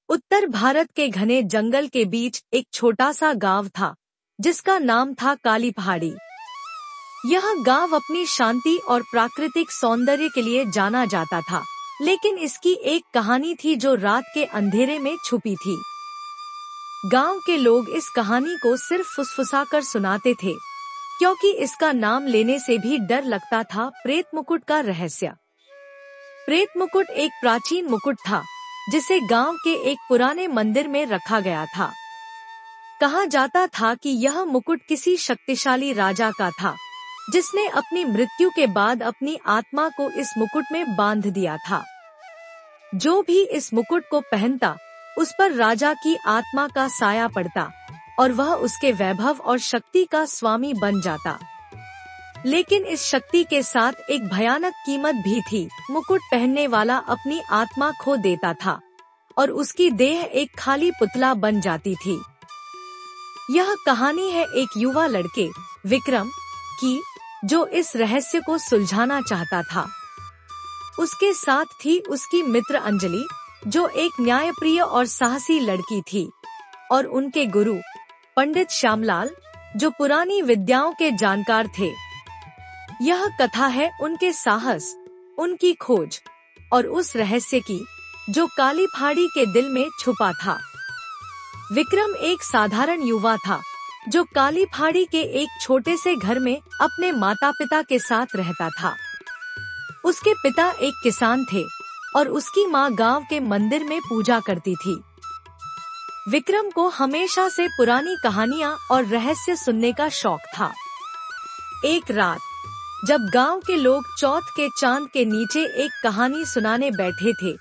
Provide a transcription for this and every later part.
उत्तर भारत के घने जंगल के बीच एक छोटा सा गांव था जिसका नाम था काली पहाड़ी। यह गांव अपनी शांति और प्राकृतिक सौंदर्य के लिए जाना जाता था, लेकिन इसकी एक कहानी थी जो रात के अंधेरे में छुपी थी। गांव के लोग इस कहानी को सिर्फ फुसफुसाकर सुनाते थे, क्योंकि इसका नाम लेने से भी डर लगता था। प्रेत मुकुट का रहस्य। प्रेत मुकुट एक प्राचीन मुकुट था जिसे गांव के एक पुराने मंदिर में रखा गया था। कहा जाता था कि यह मुकुट किसी शक्तिशाली राजा का था, जिसने अपनी मृत्यु के बाद अपनी आत्मा को इस मुकुट में बांध दिया था। जो भी इस मुकुट को पहनता, उस पर राजा की आत्मा का साया पड़ता और वह उसके वैभव और शक्ति का स्वामी बन जाता। लेकिन इस शक्ति के साथ एक भयानक कीमत भी थी। मुकुट पहनने वाला अपनी आत्मा खो देता था और उसकी देह एक खाली पुतला बन जाती थी। यह कहानी है एक युवा लड़के विक्रम की, जो इस रहस्य को सुलझाना चाहता था। उसके साथ थी उसकी मित्र अंजलि, जो एक न्यायप्रिय और साहसी लड़की थी, और उनके गुरु पंडित श्यामलाल, जो पुरानी विद्याओं के जानकार थे। यह कथा है उनके साहस, उनकी खोज और उस रहस्य की जो काली पहाड़ी के दिल में छुपा था। विक्रम एक साधारण युवा था जो काली पहाड़ी के एक छोटे से घर में अपने माता पिता के साथ रहता था। उसके पिता एक किसान थे और उसकी माँ गांव के मंदिर में पूजा करती थी। विक्रम को हमेशा से पुरानी कहानियाँ और रहस्य सुनने का शौक था। एक रात जब गांव के लोग चौथ के चांद के नीचे एक कहानी सुनाने बैठे थे,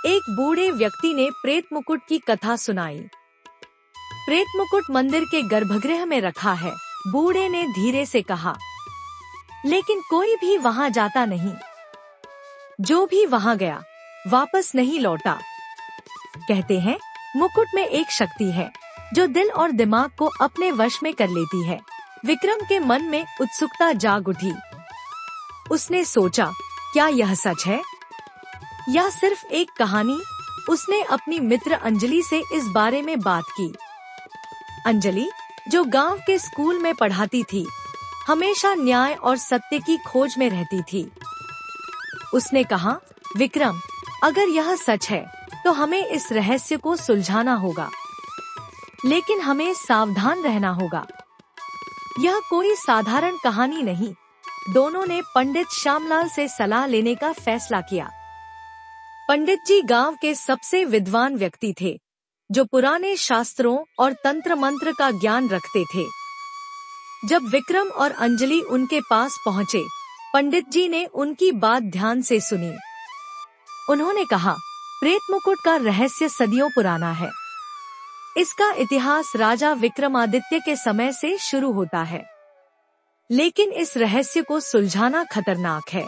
एक बूढ़े व्यक्ति ने प्रेत मुकुट की कथा सुनाई। प्रेत मुकुट मंदिर के गर्भगृह में रखा है, बूढ़े ने धीरे से कहा, लेकिन कोई भी वहां जाता नहीं। जो भी वहां गया वापस नहीं लौटा। कहते हैं मुकुट में एक शक्ति है जो दिल और दिमाग को अपने वश में कर लेती है। विक्रम के मन में उत्सुकता जाग उठी। उसने सोचा, क्या यह सच है या सिर्फ एक कहानी? उसने अपनी मित्र अंजलि से इस बारे में बात की। अंजलि, जो गांव के स्कूल में पढ़ाती थी, हमेशा न्याय और सत्य की खोज में रहती थी। उसने कहा, विक्रम, अगर यह सच है तो हमें इस रहस्य को सुलझाना होगा, लेकिन हमें सावधान रहना होगा। यह कोई साधारण कहानी नहीं। दोनों ने पंडित श्यामलाल से सलाह लेने का फैसला किया। पंडित जी गांव के सबसे विद्वान व्यक्ति थे, जो पुराने शास्त्रों और तंत्र मंत्र का ज्ञान रखते थे। जब विक्रम और अंजलि उनके पास पहुँचे, पंडित जी ने उनकी बात ध्यान से सुनी। उन्होंने कहा, प्रेत मुकुट का रहस्य सदियों पुराना है। इसका इतिहास राजा विक्रमादित्य के समय से शुरू होता है, लेकिन इस रहस्य को सुलझाना खतरनाक है।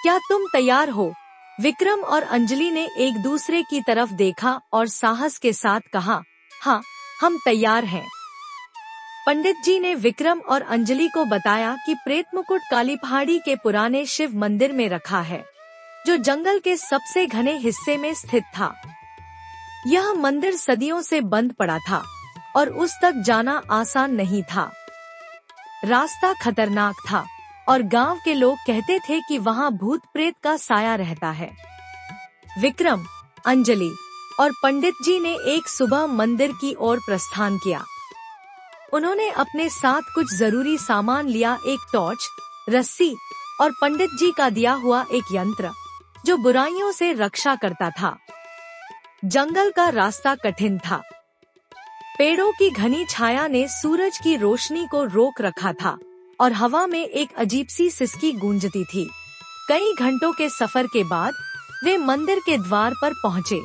क्या तुम तैयार हो? विक्रम और अंजलि ने एक दूसरे की तरफ देखा और साहस के साथ कहा, हाँ, हम तैयार हैं। पंडित जी ने विक्रम और अंजलि को बताया कि प्रेत मुकुट काली पहाड़ी के पुराने शिव मंदिर में रखा है, जो जंगल के सबसे घने हिस्से में स्थित था। यह मंदिर सदियों से बंद पड़ा था और उस तक जाना आसान नहीं था। रास्ता खतरनाक था और गांव के लोग कहते थे कि वहां भूत प्रेत का साया रहता है। विक्रम, अंजलि और पंडित जी ने एक सुबह मंदिर की ओर प्रस्थान किया। उन्होंने अपने साथ कुछ जरूरी सामान लिया, एक टॉर्च, रस्सी और पंडित जी का दिया हुआ एक यंत्र जो बुराइयों से रक्षा करता था। जंगल का रास्ता कठिन था। पेड़ों की घनी छाया ने सूरज की रोशनी को रोक रखा था और हवा में एक अजीब सी सिसकी गूंजती थी। कई घंटों के सफर के बाद वे मंदिर के द्वार पर पहुँचे।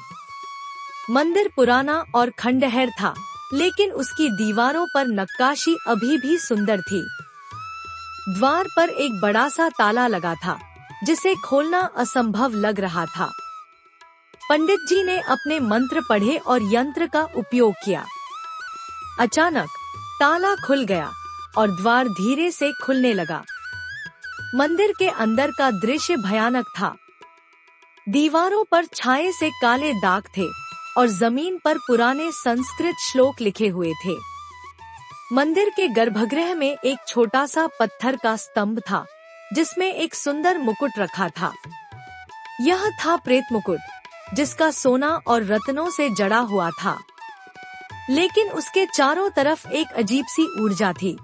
मंदिर पुराना और खंडहर था, लेकिन उसकी दीवारों पर नक्काशी अभी भी सुंदर थी। द्वार पर एक बड़ा सा ताला लगा था, जिसे खोलना असंभव लग रहा था। पंडित जी ने अपने मंत्र पढ़े और यंत्र का उपयोग किया। अचानक ताला खुल गया और द्वार धीरे से खुलने लगा। मंदिर के अंदर का दृश्य भयानक था। दीवारों पर छाये से काले दाग थे और जमीन पर पुराने संस्कृत श्लोक लिखे हुए थे। मंदिर के गर्भगृह में एक छोटा सा पत्थर का स्तंभ था, जिसमें एक सुंदर मुकुट रखा था। यह था प्रेत मुकुट, जिसका सोना और रत्नों से जड़ा हुआ था, लेकिन उसके चारों तरफ एक अजीब सी ऊर्जा थी,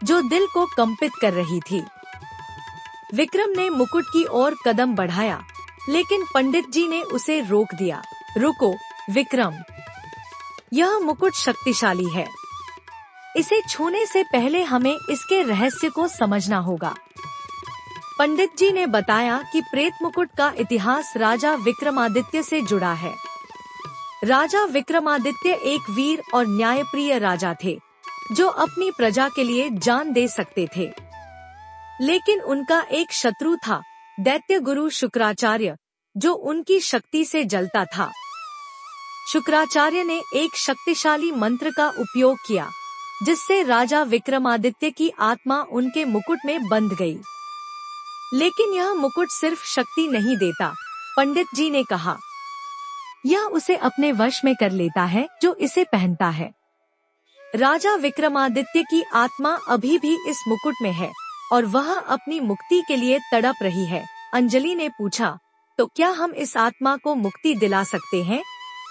जो दिल को कंपित कर रही थी। विक्रम ने मुकुट की ओर कदम बढ़ाया, लेकिन पंडित जी ने उसे रोक दिया। रुको विक्रम, यह मुकुट शक्तिशाली है। इसे छूने से पहले हमें इसके रहस्य को समझना होगा। पंडित जी ने बताया कि प्रेत मुकुट का इतिहास राजा विक्रमादित्य से जुड़ा है। राजा विक्रमादित्य एक वीर और न्यायप्रिय राजा थे, जो अपनी प्रजा के लिए जान दे सकते थे। लेकिन उनका एक शत्रु था, दैत्य गुरु शुक्राचार्य, जो उनकी शक्ति से जलता था। शुक्राचार्य ने एक शक्तिशाली मंत्र का उपयोग किया, जिससे राजा विक्रमादित्य की आत्मा उनके मुकुट में बंध गई। लेकिन यह मुकुट सिर्फ शक्ति नहीं देता, पंडित जी ने कहा। यह उसे अपने वश में कर लेता है जो इसे पहनता है। राजा विक्रमादित्य की आत्मा अभी भी इस मुकुट में है और वह अपनी मुक्ति के लिए तड़प रही है। अंजलि ने पूछा, तो क्या हम इस आत्मा को मुक्ति दिला सकते हैं?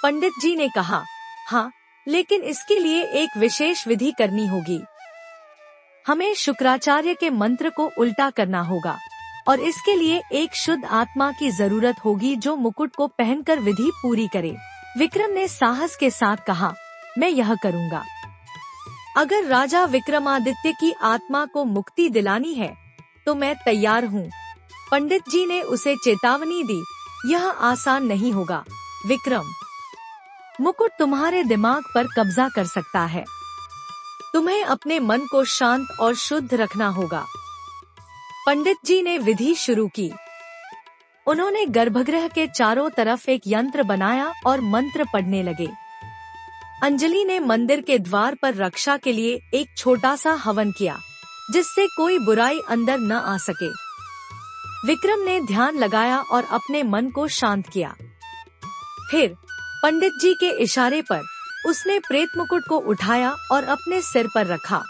पंडित जी ने कहा, हाँ, लेकिन इसके लिए एक विशेष विधि करनी होगी। हमें शुक्राचार्य के मंत्र को उल्टा करना होगा और इसके लिए एक शुद्ध आत्मा की जरूरत होगी जो मुकुट को पहनकर विधि पूरी करे। विक्रम ने साहस के साथ कहा, मैं यह करूँगा। अगर राजा विक्रमादित्य की आत्मा को मुक्ति दिलानी है तो मैं तैयार हूँ। पंडित जी ने उसे चेतावनी दी, यह आसान नहीं होगा विक्रम। मुकुट तुम्हारे दिमाग पर कब्जा कर सकता है। तुम्हें अपने मन को शांत और शुद्ध रखना होगा। पंडित जी ने विधि शुरू की। उन्होंने गर्भगृह के चारों तरफ एक यंत्र बनाया और मंत्र पढ़ने लगे। अंजलि ने मंदिर के द्वार पर रक्षा के लिए एक छोटा सा हवन किया, जिससे कोई बुराई अंदर न आ सके। विक्रम ने ध्यान लगाया और अपने मन को शांत किया। फिर पंडित जी के इशारे पर उसने प्रेत मुकुट को उठाया और अपने सिर पर रखा।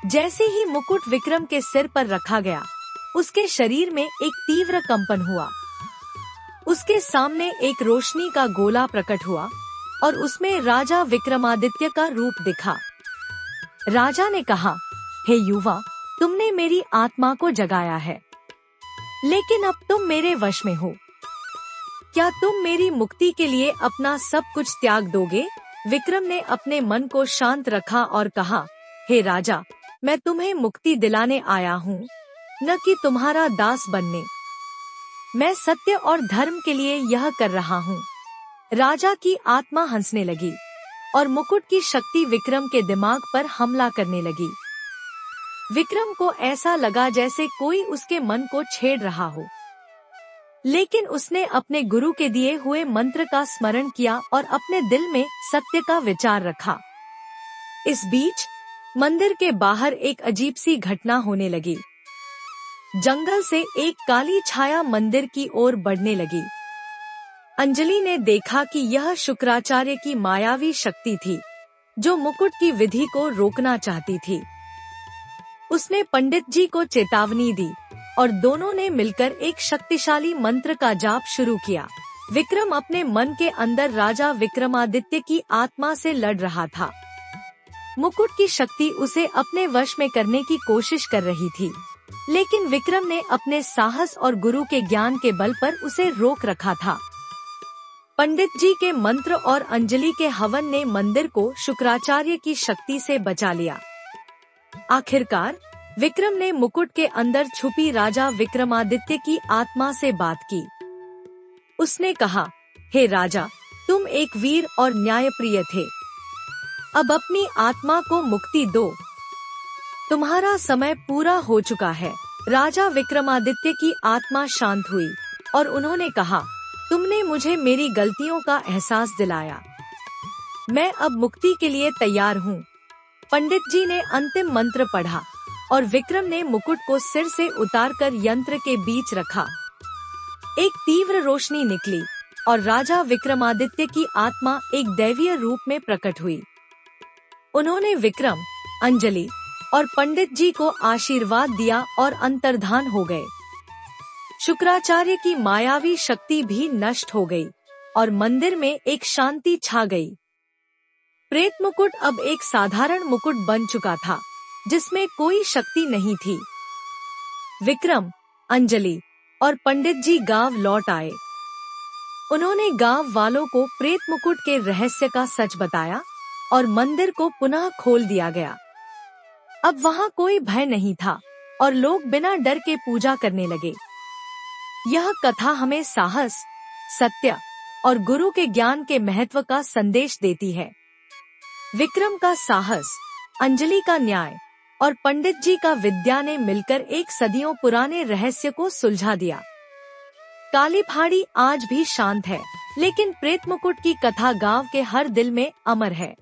जैसे ही मुकुट विक्रम के सिर पर रखा गया, उसके शरीर में एक तीव्र कंपन हुआ। उसके सामने एक रोशनी का गोला प्रकट हुआ और उसमें राजा विक्रमादित्य का रूप दिखा। राजा ने कहा, हे युवा, तुमने मेरी आत्मा को जगाया है, लेकिन अब तुम मेरे वश में हो। क्या तुम मेरी मुक्ति के लिए अपना सब कुछ त्याग दोगे? विक्रम ने अपने मन को शांत रखा और कहा, हे राजा, मैं तुम्हें मुक्ति दिलाने आया हूँ, न कि तुम्हारा दास बनने। मैं सत्य और धर्म के लिए यह कर रहा हूँ। राजा की आत्मा हंसने लगी और मुकुट की शक्ति विक्रम के दिमाग पर हमला करने लगी। विक्रम को ऐसा लगा जैसे कोई उसके मन को छेड़ रहा हो, लेकिन उसने अपने गुरु के दिए हुए मंत्र का स्मरण किया और अपने दिल में सत्य का विचार रखा। इस बीच मंदिर के बाहर एक अजीब सी घटना होने लगी। जंगल से एक काली छाया मंदिर की ओर बढ़ने लगी। अंजलि ने देखा कि यह शुक्राचार्य की मायावी शक्ति थी, जो मुकुट की विधि को रोकना चाहती थी। उसने पंडित जी को चेतावनी दी और दोनों ने मिलकर एक शक्तिशाली मंत्र का जाप शुरू किया। विक्रम अपने मन के अंदर राजा विक्रमादित्य की आत्मा से लड़ रहा था। मुकुट की शक्ति उसे अपने वश में करने की कोशिश कर रही थी, लेकिन विक्रम ने अपने साहस और गुरु के ज्ञान के बल पर उसे रोक रखा था। पंडित जी के मंत्र और अंजलि के हवन ने मंदिर को शुक्राचार्य की शक्ति से बचा लिया। आखिरकार विक्रम ने मुकुट के अंदर छुपी राजा विक्रमादित्य की आत्मा से बात की। उसने कहा, हे राजा, तुम एक वीर और न्यायप्रिय थे। अब अपनी आत्मा को मुक्ति दो। तुम्हारा समय पूरा हो चुका है। राजा विक्रमादित्य की आत्मा शांत हुई और उन्होंने कहा, तुमने मुझे मेरी गलतियों का एहसास दिलाया। मैं अब मुक्ति के लिए तैयार हूँ। पंडित जी ने अंतिम मंत्र पढ़ा और विक्रम ने मुकुट को सिर से उतारकर यंत्र के बीच रखा। एक तीव्र रोशनी निकली और राजा विक्रमादित्य की आत्मा एक दैवीय रूप में प्रकट हुई। उन्होंने विक्रम, अंजलि और पंडित जी को आशीर्वाद दिया और अंतर्धान हो गए। शुक्राचार्य की मायावी शक्ति भी नष्ट हो गई और मंदिर में एक शांति छा गई। प्रेत मुकुट अब एक साधारण मुकुट बन चुका था, जिसमें कोई शक्ति नहीं थी। विक्रम, अंजलि और पंडित जी गांव लौट आए। उन्होंने गांव वालों को प्रेत मुकुट के रहस्य का सच बताया और मंदिर को पुनः खोल दिया गया। अब वहां कोई भय नहीं था और लोग बिना डर के पूजा करने लगे। यह कथा हमें साहस, सत्य और गुरु के ज्ञान के महत्व का संदेश देती है। विक्रम का साहस, अंजलि का न्याय और पंडित जी का विद्या ने मिलकर एक सदियों पुराने रहस्य को सुलझा दिया। काली पहाड़ी आज भी शांत है, लेकिन प्रेत मुकुट की कथा गांव के हर दिल में अमर है।